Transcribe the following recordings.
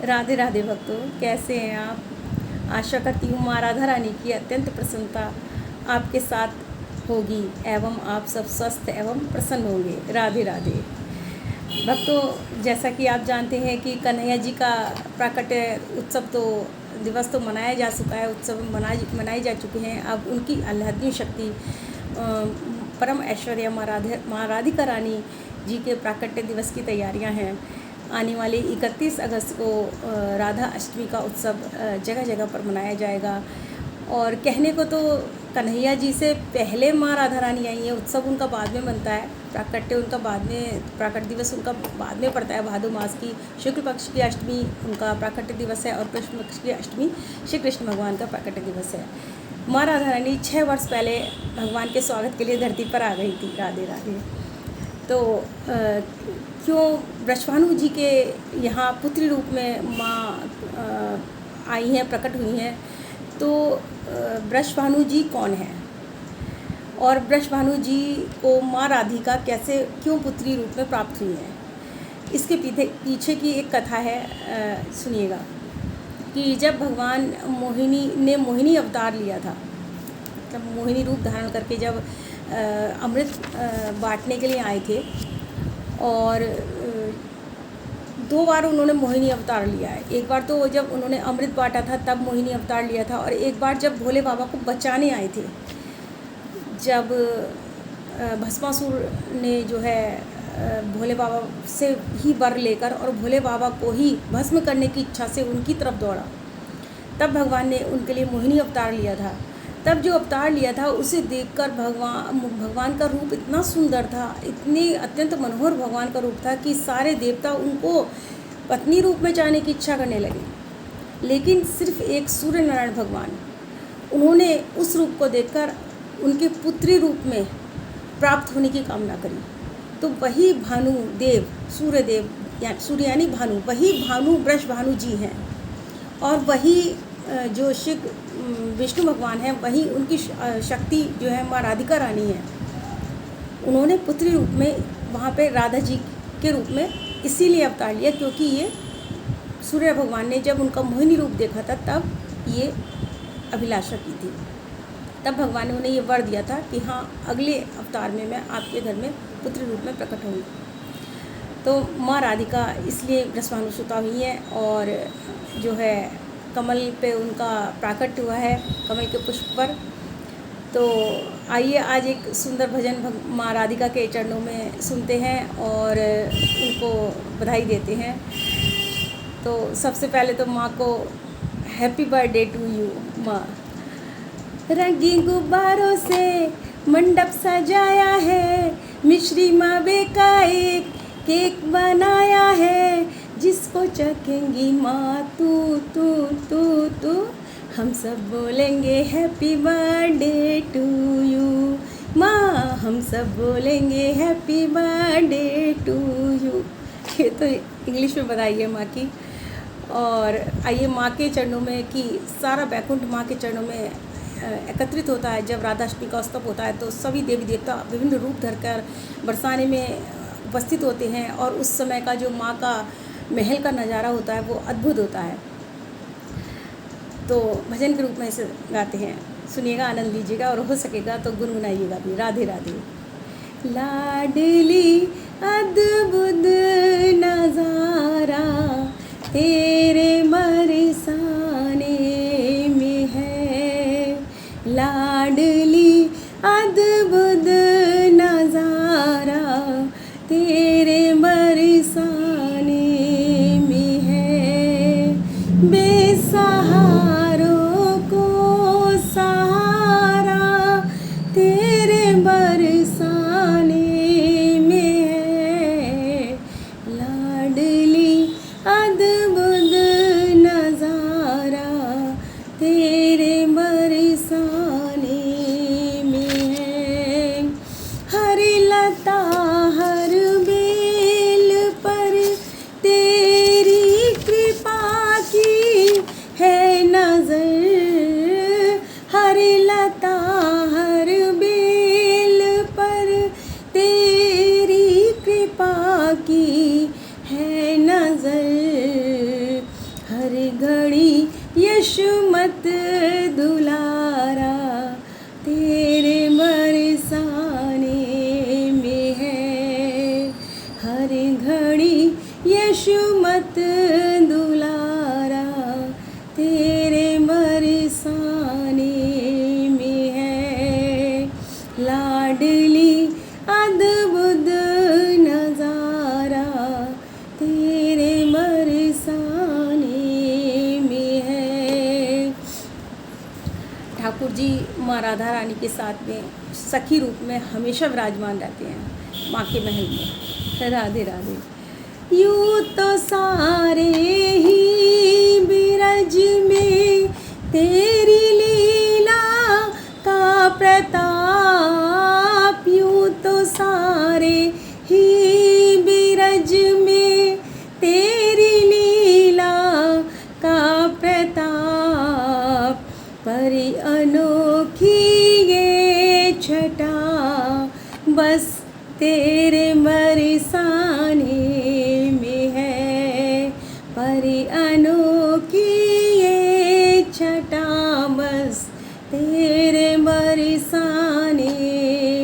राधे राधे भक्तों, कैसे हैं आप? आशा करती हूँ माँ राधा रानी की अत्यंत प्रसन्नता आपके साथ होगी एवं आप सब स्वस्थ एवं प्रसन्न होंगे। राधे राधे भक्तों, जैसा कि आप जानते हैं कि कन्हैया जी का प्राकट्य उत्सव तो दिवस तो मनाया जा चुका है, उत्सव मनाए जा चुके हैं। अब उनकी आह्लादनीय शक्ति परम ऐश्वर्य माँ राधिका रानी जी के प्राकट्य दिवस की तैयारियां हैं। आने वाले 31 अगस्त को राधा अष्टमी का उत्सव जगह जगह पर मनाया जाएगा। और कहने को तो कन्हैया जी से पहले माँ राधा रानी आई है, उत्सव उनका बाद में बनता है, प्राकट्य उनका बाद में, प्राकट्य दिवस उनका बाद में पड़ता है। भादो मास की शुक्ल पक्ष की अष्टमी उनका प्राकट्य दिवस है और कृष्ण पक्ष की अष्टमी श्री कृष्ण भगवान का प्राकट्य दिवस है। माँ राधा रानी 6 वर्ष पहले भगवान के स्वागत के लिए धरती पर आ गई थी। राधे राधे। तो क्यों वृषभानु जी के यहाँ पुत्री रूप में माँ आई हैं, प्रकट हुई हैं, तो वृषभानु जी कौन हैं और वृषभानु जी को माँ राधिका कैसे क्यों पुत्री रूप में प्राप्त हुई हैं, इसके पीछे की एक कथा है। सुनिएगा कि जब भगवान मोहिनी अवतार लिया था, तब मोहिनी रूप धारण करके जब अमृत बांटने के लिए आए थे, और 2 बार उन्होंने मोहिनी अवतार लिया है। एक बार तो जब उन्होंने अमृत बांटा था तब मोहिनी अवतार लिया था, और एक बार जब भोले बाबा को बचाने आए थे, जब भस्मासुर ने जो है भोले बाबा से ही वर लेकर और भोले बाबा को ही भस्म करने की इच्छा से उनकी तरफ दौड़ा, तब भगवान ने उनके लिए मोहिनी अवतार लिया था। तब जो अवतार लिया था उसे देखकर भगवान का रूप इतना सुंदर था, इतने अत्यंत मनोहर भगवान का रूप था कि सारे देवता उनको पत्नी रूप में चाहने की इच्छा करने लगे। लेकिन सिर्फ एक सूर्य नारायण भगवान, उन्होंने उस रूप को देखकर उनके पुत्री रूप में प्राप्त होने की कामना करी। तो वही भानु देव, सूर्य देव सूर्य यानी भानु, वही भानु वृषभानु जी हैं, और वही जो श्री विष्णु भगवान हैं, वही उनकी शक्ति जो है माँ राधिका रानी है। उन्होंने पुत्री रूप में वहाँ पे राधा जी के रूप में इसीलिए अवतार लिया क्योंकि ये सूर्य भगवान ने जब उनका मोहिनी रूप देखा था तब ये अभिलाषा की थी। तब भगवान ने उन्हें ये वर दिया था कि हाँ, अगले अवतार में मैं आपके घर में पुत्री रूप में प्रकट होंगी। तो माँ राधिका इसलिए वृषभानुसुता हुई हैं, और जो है कमल पे उनका प्राकट्य हुआ है, कमल के पुष्प पर। तो आइए आज एक सुंदर भजन माँ राधिका के चरणों में सुनते हैं और उनको बधाई देते हैं। तो सबसे पहले तो माँ को हैप्पी बर्थडे टू यू माँ। रंगी गुब्बारों से मंडप सजाया है, मिश्री मावे का एक केक बनाया है, जिसको चखेंगी माँ तू तू तू तू, हम सब बोलेंगे हैप्पी बर्थडे टू यू माँ, हम सब बोलेंगे हैप्पी बर्थडे टू यू। ये तो इंग्लिश में बधाई है माँ की। और आइए माँ के चरणों में कि सारा बैकुंठ माँ के चरणों में एकत्रित होता है। जब राधाष्टमी का उत्सव होता है तो सभी देवी देवता विभिन्न रूप धरकर बरसाने में उपस्थित होते हैं, और उस समय का जो माँ का महल का नज़ारा होता है वो अद्भुत होता है। तो भजन के रूप में इसे गाते हैं, सुनिएगा, आनंद लीजिएगा, और हो सकेगा तो गुनगुनाइएगा भी। राधे राधे। लाडली अद्भुत नज़ारा तेरे बरसाने में है, लाडली अद्भुत नज़ारा तेरे बरसाने में है, बेसहारों को सहारा तेरे बरसाने में है, लाडली अद्भुत नज़ारा तेरे बरसाने में है। हर लता हर बेल पर तेरी कृपा की है नज़र, हर लता हर बेल पर तेरी कृपा की है नज़र, यशमत दुलारा तेरे बरसाने में है। हर घड़ी यशमत दुलारा तेरे बरसाने में है। लाडली अद्भुत नज़ारा तेरे बरसाने में है। ठाकुर जी माँ राधा रानी के साथ में सखी रूप में हमेशा विराजमान रहते हैं माँ के महल में। राधे राधे। यूँ तो सारे ही बिरज में तेरी लीला का प्रताप, यूँ तो सारे ही बिरज में तेरी लीला का प्रताप, पर अनोखी ये छटा बस तेरे बरसाने में है। पर अनोखी ये छटा बस तेरे बरसाने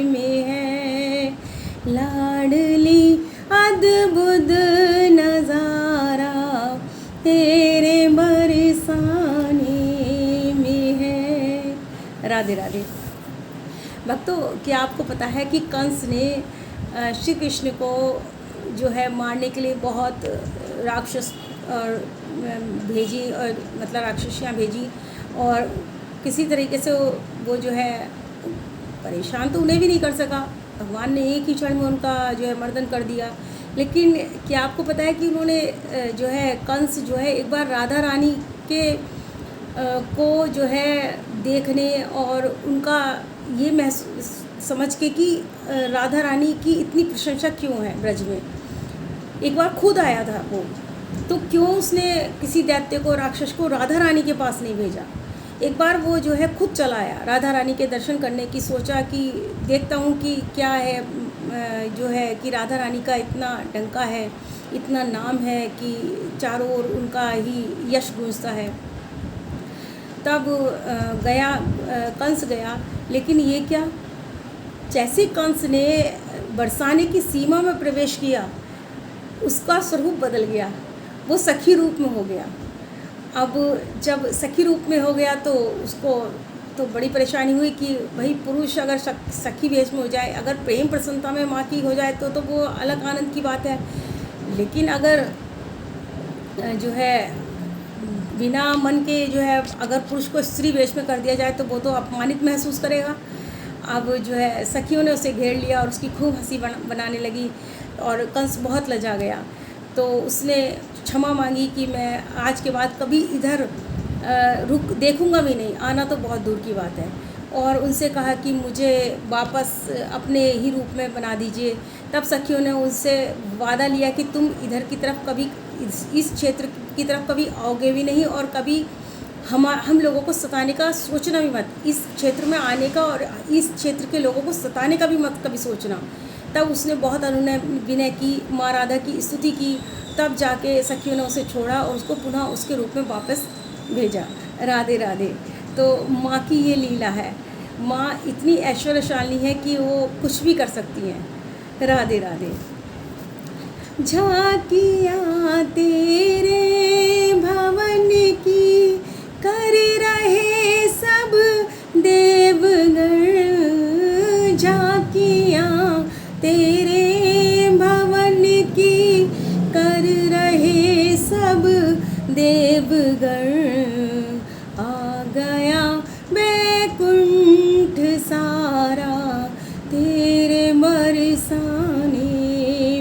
में है। लाडली अद्भुत नज़ारा तेरे बरसाने में है। राधे राधे। भक्तों, क्या आपको पता है कि कंस ने श्री कृष्ण को जो है मारने के लिए बहुत राक्षस भेजी, और मतलब राक्षसियाँ भेजी, और किसी तरीके से वो जो है परेशान तो उन्हें भी नहीं कर सका। भगवान ने एक ही क्षण में उनका जो है मर्दन कर दिया। लेकिन क्या आपको पता है कि उन्होंने जो है कंस जो है एक बार राधा रानी के को जो है देखने और उनका ये महसूस समझ के कि राधा रानी की इतनी प्रशंसा क्यों है ब्रज में, एक बार खुद आया था वो। तो क्यों उसने किसी दैत्य को, राक्षस को राधा रानी के पास नहीं भेजा। एक बार वो जो है खुद चला आया राधा रानी के दर्शन करने की, सोचा कि देखता हूँ कि क्या है जो है कि राधा रानी का इतना डंका है, इतना नाम है कि चारों ओर उनका ही यश गूंजता है। तब गया कंस गया। लेकिन ये क्या, जैसे कंस ने बरसाने की सीमा में प्रवेश किया उसका स्वरूप बदल गया, वो सखी रूप में हो गया। अब जब सखी रूप में हो गया तो उसको तो बड़ी परेशानी हुई कि भाई पुरुष अगर सखी वेश में हो जाए, अगर प्रेम प्रसन्नता में माँ की हो जाए तो वो अलग आनंद की बात है। लेकिन अगर जो है बिना मन के जो है अगर पुरुष को स्त्री वेश में कर दिया जाए तो वो तो अपमानित महसूस करेगा। अब जो है सखियों ने उसे घेर लिया और उसकी खूब हंसी बनाने लगी, और कंस बहुत लजा गया। तो उसने क्षमा मांगी कि मैं आज के बाद कभी इधर रुक देखूंगा भी नहीं, आना तो बहुत दूर की बात है। और उनसे कहा कि मुझे वापस अपने ही रूप में बना दीजिए। तब सखियों ने उनसे वादा लिया कि तुम इधर की तरफ कभी, इस क्षेत्र की तरफ कभी आओगे भी नहीं, और कभी हम लोगों को सताने का सोचना भी मत, इस क्षेत्र में आने का और इस क्षेत्र के लोगों को सताने का भी मत कभी सोचना। तब उसने बहुत अनुनय विनय की, माँ राधा की स्तुति की, तब जाके सखियों ने उसे छोड़ा और उसको पुनः उसके रूप में वापस भेजा। राधे राधे। तो माँ की ये लीला है। माँ इतनी ऐश्वर्यशाली है कि वो कुछ भी कर सकती हैं। राधे राधे। झांकियाँ तेरे भवन की कर रहे सब देवगण, झांकियाँ तेरे भवन की कर रहे सब देवगण। आ गया बैकुंठ सारा तेरे बरसाने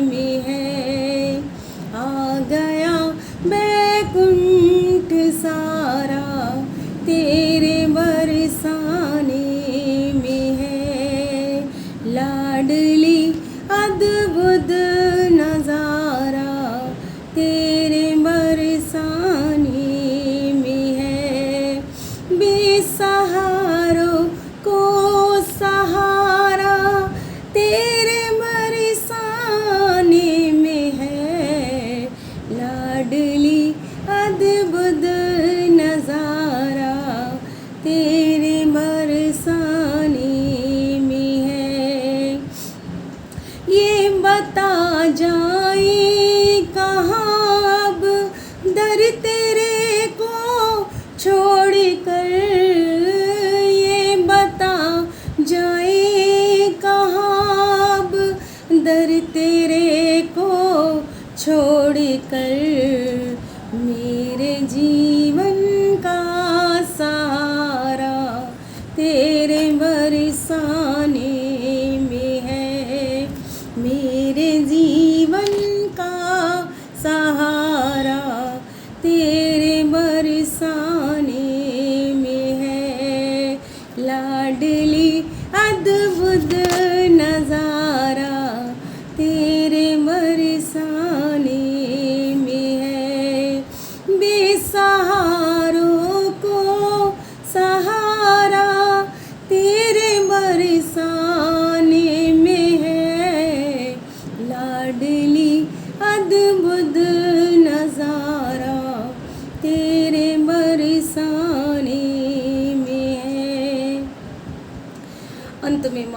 में है। आ गया बैकुंठ सारा तेरे बरसाने में है। लाडली अद्भुत नज़ारा तेरे बरसाने में है। बेसहारों को सहारा तेरे बरसाने में है। लाडली अद्भुत नज़ारा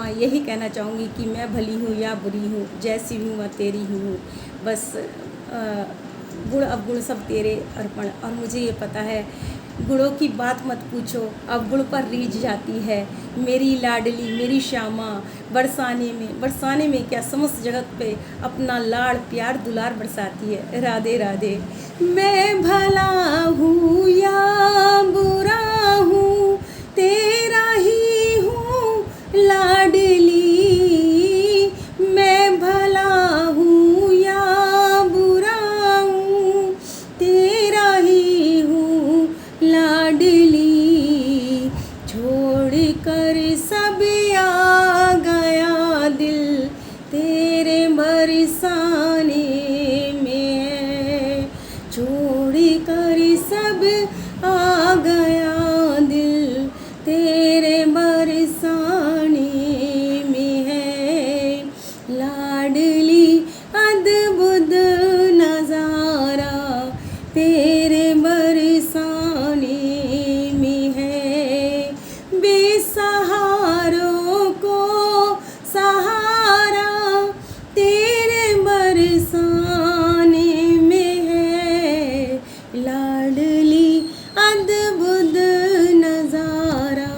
माँ यही कहना चाहूँगी कि मैं भली हूँ या बुरी हूँ, जैसी भी हूँ मैं तेरी ही हूँ। बस गुण अवगुण सब तेरे अर्पण। और मुझे ये पता है, गुणों की बात मत पूछो, अवगुण पर रीझ जाती है। मेरी लाडली मेरी श्यामा, बरसाने में क्या समस्त जगत पे अपना लाड़ प्यार दुलार बरसाती है। राधे राधे। मैं भला हूँ या बुरा हूँ, तेरा ही हूँ लाडली। मैं भला हूँ या बुरा हूँ, तेरा ही हूँ लाडली। छोड़ कर सब आ गया दिल, तेरे बरसाने में है। छोड़ कर सब आ गया दिल, तेरे बरसाने में है। लाडली अद्भुत नज़ारा, तेरे बरसाने में है। बेसहारों को सहारा, तेरे बरसाने में है। लाडली अद्भुत नज़ारा,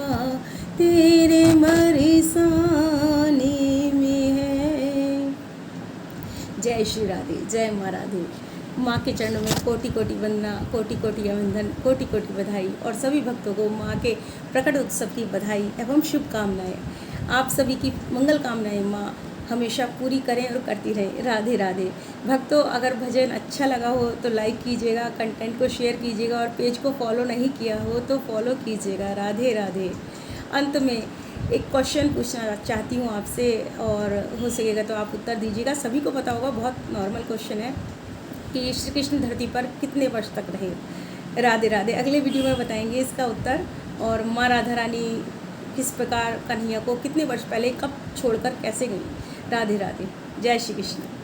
तेरे बरसाने में है। जय श्री राधे, जय माँ राधे। माँ के चरणों में कोटि कोटि वंदना, कोटि कोटि अभिनंदन, कोटि कोटि बधाई। और सभी भक्तों को माँ के प्रकट उत्सव की बधाई एवं शुभकामनाएं। आप सभी की मंगल कामनाएं माँ हमेशा पूरी करें और करती रहें। राधे राधे। भक्तों, अगर भजन अच्छा लगा हो तो लाइक कीजिएगा, कंटेंट को शेयर कीजिएगा, और पेज को फॉलो नहीं किया हो तो फॉलो कीजिएगा। राधे राधे। अंत में एक क्वेश्चन पूछना चाहती हूँ आपसे, और हो सकेगा तो आप उत्तर दीजिएगा। सभी को पता होगा, बहुत नॉर्मल क्वेश्चन है कि श्री कृष्ण धरती पर कितने वर्ष तक रहे। राधे राधे। अगले वीडियो में बताएंगे इसका उत्तर। और माँ राधा रानी किस प्रकार कन्हैया को कितने वर्ष पहले कब छोड़कर कैसे गई। राधे राधे। जय श्री कृष्ण।